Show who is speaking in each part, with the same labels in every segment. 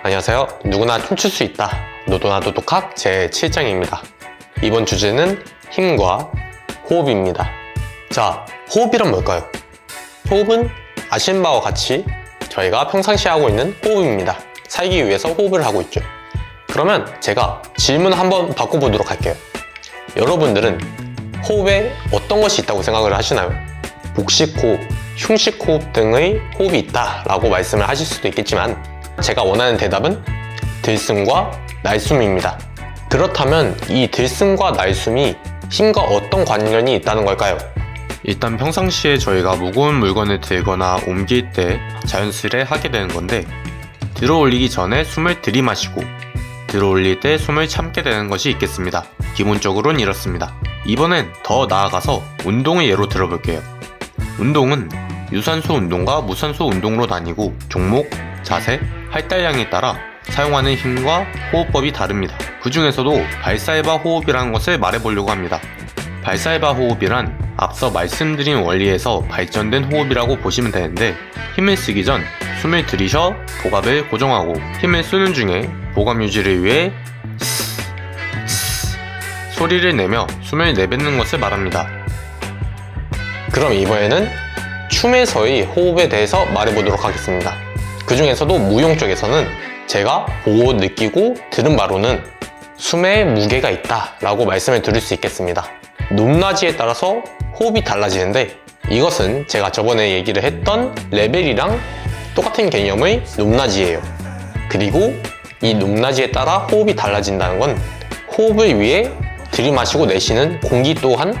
Speaker 1: 안녕하세요. 누구나 춤출 수 있다. 노도나도 독학 제7장입니다. 이번 주제는 힘과 호흡입니다. 자, 호흡이란 뭘까요? 호흡은 아시는 바와 같이 저희가 평상시에 하고 있는 호흡입니다. 살기 위해서 호흡을 하고 있죠. 그러면 제가 질문 한번 바꿔보도록 할게요. 여러분들은 호흡에 어떤 것이 있다고 생각을 하시나요? 복식호흡, 흉식호흡 등의 호흡이 있다라고 말씀을 하실 수도 있겠지만 제가 원하는 대답은 들숨과 날숨입니다. 그렇다면 이 들숨과 날숨이 힘과 어떤 관련이 있다는 걸까요?
Speaker 2: 일단 평상시에 저희가 무거운 물건을 들거나 옮길 때 자연스레 하게 되는 건데, 들어올리기 전에 숨을 들이마시고 들어올릴 때 숨을 참게 되는 것이 있겠습니다. 기본적으로는 이렇습니다. 이번엔 더 나아가서 운동을 예로 들어볼게요. 운동은 유산소 운동과 무산소 운동으로 나뉘고 종목, 자세, 할당량에 따라 사용하는 힘과 호흡법이 다릅니다. 그 중에서도 발사해봐 호흡이라는 것을 말해보려고 합니다. 발사해봐 호흡이란 앞서 말씀드린 원리에서 발전된 호흡이라고 보시면 되는데, 힘을 쓰기 전 숨을 들이쉬어 복압을 고정하고 힘을 쓰는 중에 복압 유지를 위해 소리를 내며 숨을 내뱉는 것을 말합니다.
Speaker 1: 그럼 이번에는 춤에서의 호흡에 대해서 말해보도록 하겠습니다. 그 중에서도 무용 쪽에서는 제가 보고 느끼고 들은 바로는 숨에 무게가 있다 라고 말씀을 드릴 수 있겠습니다. 높낮이에 따라서 호흡이 달라지는데, 이것은 제가 저번에 얘기를 했던 레벨이랑 똑같은 개념의 높낮이예요. 그리고 이 높낮이에 따라 호흡이 달라진다는 건 호흡을 위해 들이마시고 내쉬는 공기 또한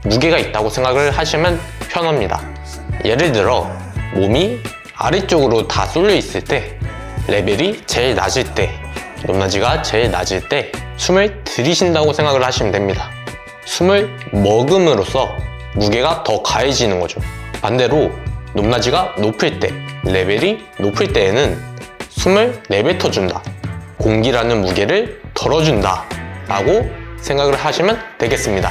Speaker 1: 무게가 있다고 생각을 하시면 편합니다. 예를 들어 몸이 아래쪽으로 다 쏠려 있을 때 레벨이 제일 낮을 때, 높낮이가 제일 낮을 때 숨을 들이쉰다고 생각을 하시면 됩니다. 숨을 먹음으로써 무게가 더 가해지는 거죠. 반대로 높낮이가 높을 때, 레벨이 높을 때에는 숨을 내뱉어준다, 공기라는 무게를 덜어준다 라고 생각을 하시면 되겠습니다.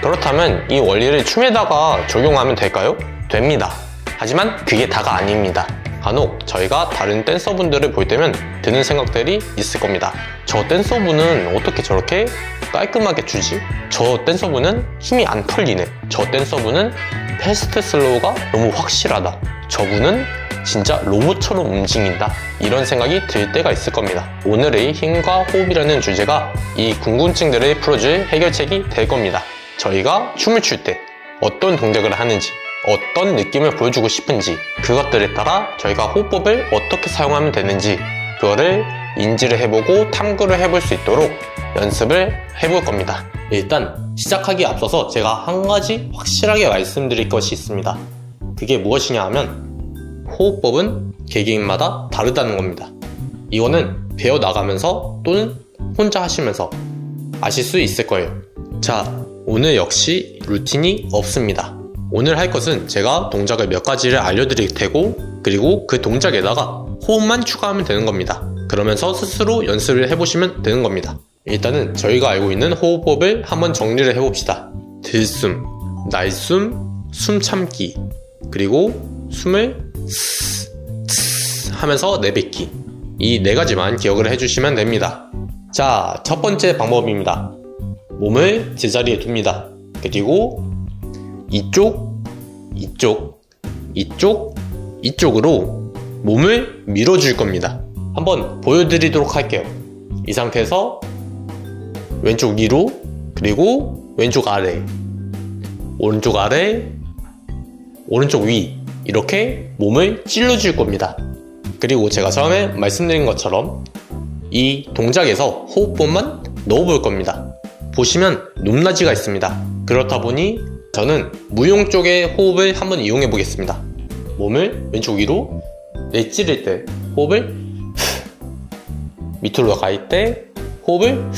Speaker 1: 그렇다면 이 원리를 춤에다가 적용하면 될까요? 됩니다. 하지만 그게 다가 아닙니다. 간혹 저희가 다른 댄서분들을 볼 때면 드는 생각들이 있을 겁니다. 저 댄서분은 어떻게 저렇게 깔끔하게 추지? 저 댄서분은 힘이 안 털리네. 저 댄서분은 패스트 슬로우가 너무 확실하다. 저분은 진짜 로봇처럼 움직인다. 이런 생각이 들 때가 있을 겁니다. 오늘의 힘과 호흡이라는 주제가 이 궁금증들을 풀어줄 해결책이 될 겁니다. 저희가 춤을 출 때 어떤 동작을 하는지, 어떤 느낌을 보여주고 싶은지, 그것들에 따라 저희가 호흡법을 어떻게 사용하면 되는지 그거를 인지를 해보고 탐구를 해볼 수 있도록 연습을 해볼 겁니다. 일단 시작하기에 앞서서 제가 한 가지 확실하게 말씀드릴 것이 있습니다. 그게 무엇이냐 하면 호흡법은 개개인마다 다르다는 겁니다. 이거는 배워나가면서 또는 혼자 하시면서 아실 수 있을 거예요. 자, 오늘 역시 루틴이 없습니다. 오늘 할 것은 제가 동작을 몇 가지를 알려드릴 테고, 그리고 그 동작에다가 호흡만 추가하면 되는 겁니다. 그러면서 스스로 연습을 해보시면 되는 겁니다. 일단은 저희가 알고 있는 호흡법을 한번 정리를 해봅시다. 들숨, 날숨, 숨 참기, 그리고 숨을 하면서 내뱉기. 이 네 가지만 기억을 해주시면 됩니다. 자, 첫 번째 방법입니다. 몸을 제자리에 둡니다. 그리고 이쪽, 이쪽으로 몸을 밀어줄 겁니다. 한번 보여드리도록 할게요. 이 상태에서 왼쪽 위로, 그리고 왼쪽 아래, 오른쪽 아래, 오른쪽 위, 이렇게 몸을 찔러줄 겁니다. 그리고 제가 처음에 말씀드린 것처럼 이 동작에서 호흡법만 넣어볼 겁니다. 보시면 높낮이가 있습니다. 그렇다 보니 저는 무용 쪽의 호흡을 한번 이용해 보겠습니다. 몸을 왼쪽 위로 내찌를 때 호흡을, 밑으로 갈 때 호흡을,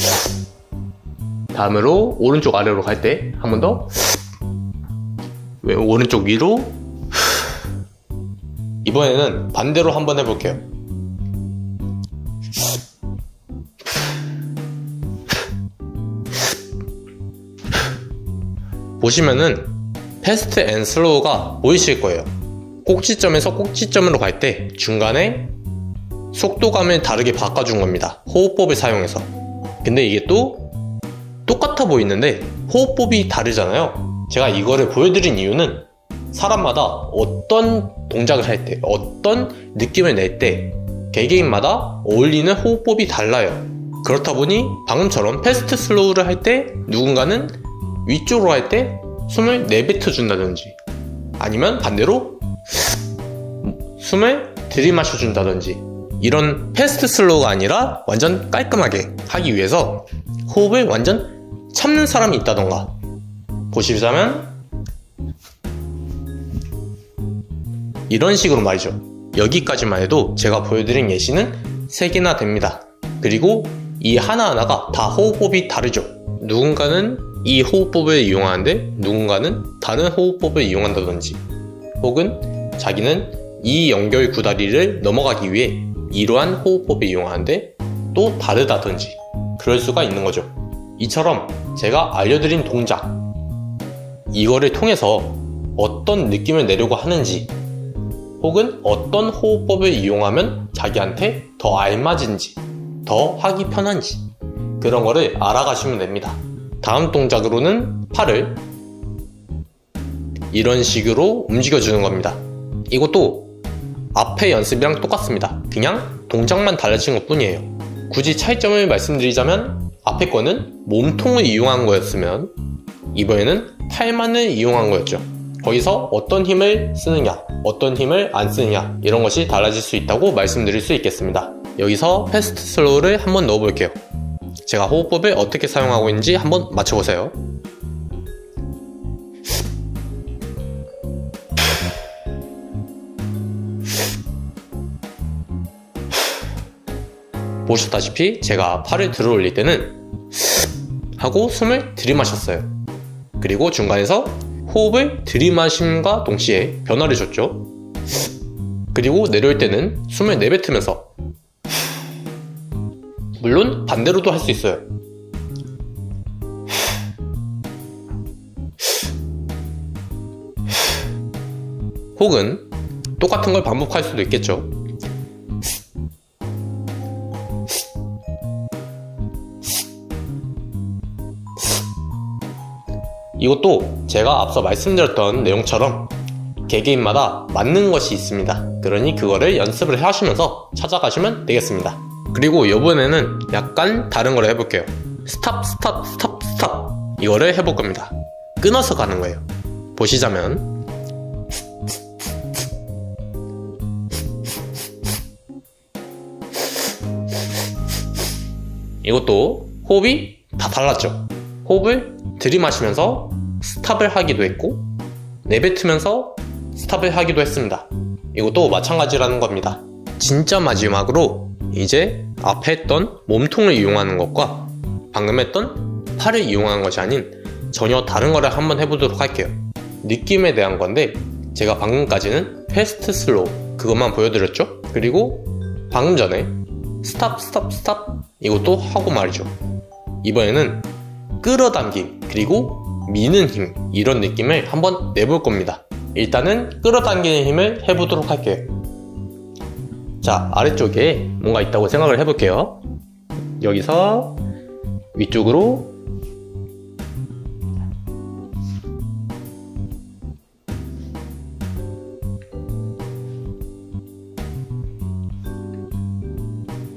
Speaker 1: 다음으로 오른쪽 아래로 갈 때 한 번 더 오른쪽 위로. 이번에는 반대로 한번 해볼게요. 보시면은 패스트 앤 슬로우가 보이실 거예요. 꼭지점에서 꼭지점으로 갈 때 중간에 속도감을 다르게 바꿔준 겁니다. 호흡법을 사용해서. 근데 이게 또 똑같아 보이는데 호흡법이 다르잖아요. 제가 이거를 보여드린 이유는 사람마다 어떤 동작을 할 때, 어떤 느낌을 낼 때 개개인마다 어울리는 호흡법이 달라요. 그렇다 보니 방금처럼 패스트 슬로우를 할 때 누군가는 위쪽으로 할 때 숨을 내뱉어준다든지, 아니면 반대로 숨을 들이마셔준다든지, 이런 패스트 슬로우가 아니라 완전 깔끔하게 하기 위해서 호흡을 완전 참는 사람이 있다던가, 보시자면 이런 식으로 말이죠. 여기까지만 해도 제가 보여드린 예시는 3개나 됩니다. 그리고 이 하나하나가 다 호흡법이 다르죠. 누군가는 이 호흡법을 이용하는데 누군가는 다른 호흡법을 이용한다든지, 혹은 자기는 이 연결 구다리를 넘어가기 위해 이러한 호흡법을 이용하는데 또 다르다든지, 그럴 수가 있는 거죠. 이처럼 제가 알려드린 동작, 이거를 통해서 어떤 느낌을 내려고 하는지, 혹은 어떤 호흡법을 이용하면 자기한테 더 알맞은지, 더 하기 편한지, 그런 거를 알아가시면 됩니다. 다음 동작으로는 팔을 이런 식으로 움직여주는 겁니다. 이것도 앞의 연습이랑 똑같습니다. 그냥 동작만 달라진 것 뿐이에요. 굳이 차이점을 말씀드리자면 앞에 거는 몸통을 이용한 거였으면 이번에는 팔만을 이용한 거였죠. 거기서 어떤 힘을 쓰느냐, 어떤 힘을 안 쓰느냐, 이런 것이 달라질 수 있다고 말씀드릴 수 있겠습니다. 여기서 패스트 슬로우를 한번 넣어볼게요. 제가 호흡법을 어떻게 사용하고 있는지 한번 맞춰보세요. 보셨다시피 제가 팔을 들어 올릴 때는 하고 숨을 들이마셨어요. 그리고 중간에서 호흡을 들이마심과 동시에 변화를 줬죠. 그리고 내려올 때는 숨을 내뱉으면서, 물론 반대로도 할 수 있어요. 혹은 똑같은 걸 반복할 수도 있겠죠. 이것도 제가 앞서 말씀드렸던 내용처럼 개개인마다 맞는 것이 있습니다. 그러니 그거를 연습을 하시면서 찾아가시면 되겠습니다. 그리고 이번에는 약간 다른 걸 해볼게요. 스탑 스탑 스탑 스탑, 이거를 해볼 겁니다. 끊어서 가는 거예요. 보시자면 이것도 호흡이 다 달랐죠. 호흡을 들이마시면서 스탑을 하기도 했고 내뱉으면서 스탑을 하기도 했습니다. 이것도 마찬가지라는 겁니다. 진짜 마지막으로 이제 앞에 했던 몸통을 이용하는 것과 방금 했던 팔을 이용하는 것이 아닌 전혀 다른 거를 한번 해보도록 할게요. 느낌에 대한 건데 제가 방금까지는 패스트 슬로우 그것만 보여드렸죠. 그리고 방금 전에 스탑 스탑 스탑 이것도 하고 말이죠. 이번에는 끌어당김 그리고 미는 힘, 이런 느낌을 한번 내볼 겁니다. 일단은 끌어당기는 힘을 해보도록 할게요. 자, 아래쪽에 뭔가 있다고 생각을 해볼게요. 여기서 위쪽으로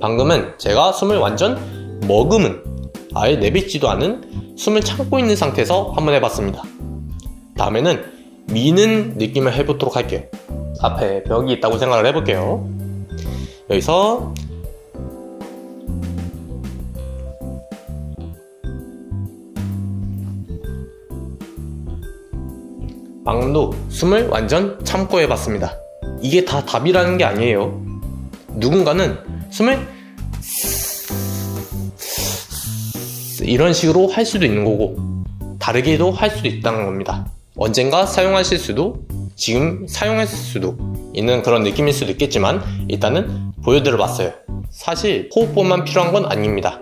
Speaker 1: 방금은 제가 숨을 완전 머금은, 아예 내뱉지도 않은 숨을 참고 있는 상태에서 한번 해봤습니다. 다음에는 미는 느낌을 해보도록 할게요. 앞에 벽이 있다고 생각을 해볼게요. 여기서 방금도 숨을 완전 참고 해봤습니다. 이게 다 답이라는 게 아니에요. 누군가는 숨을 이런 식으로 할 수도 있는 거고 다르게도 할 수도 있다는 겁니다. 언젠가 사용하실 수도 지금 사용했을 수도 있는 그런 느낌일 수도 있겠지만 일단은 보여드려 봤어요. 사실 호흡법만 필요한 건 아닙니다.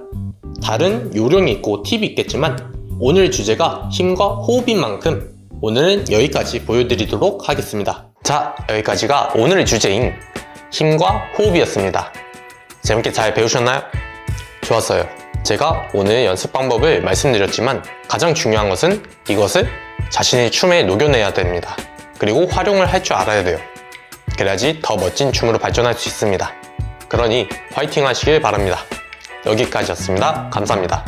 Speaker 1: 다른 요령이 있고 팁이 있겠지만 오늘 주제가 힘과 호흡인 만큼 오늘은 여기까지 보여드리도록 하겠습니다. 자, 여기까지가 오늘의 주제인 힘과 호흡이었습니다. 재밌게 잘 배우셨나요? 좋았어요. 제가 오늘 연습 방법을 말씀드렸지만 가장 중요한 것은 이것을 자신의 춤에 녹여내야 됩니다. 그리고 활용을 할 줄 알아야 돼요. 그래야지 더 멋진 춤으로 발전할 수 있습니다. 그러니 화이팅 하시길 바랍니다. 여기까지였습니다. 감사합니다.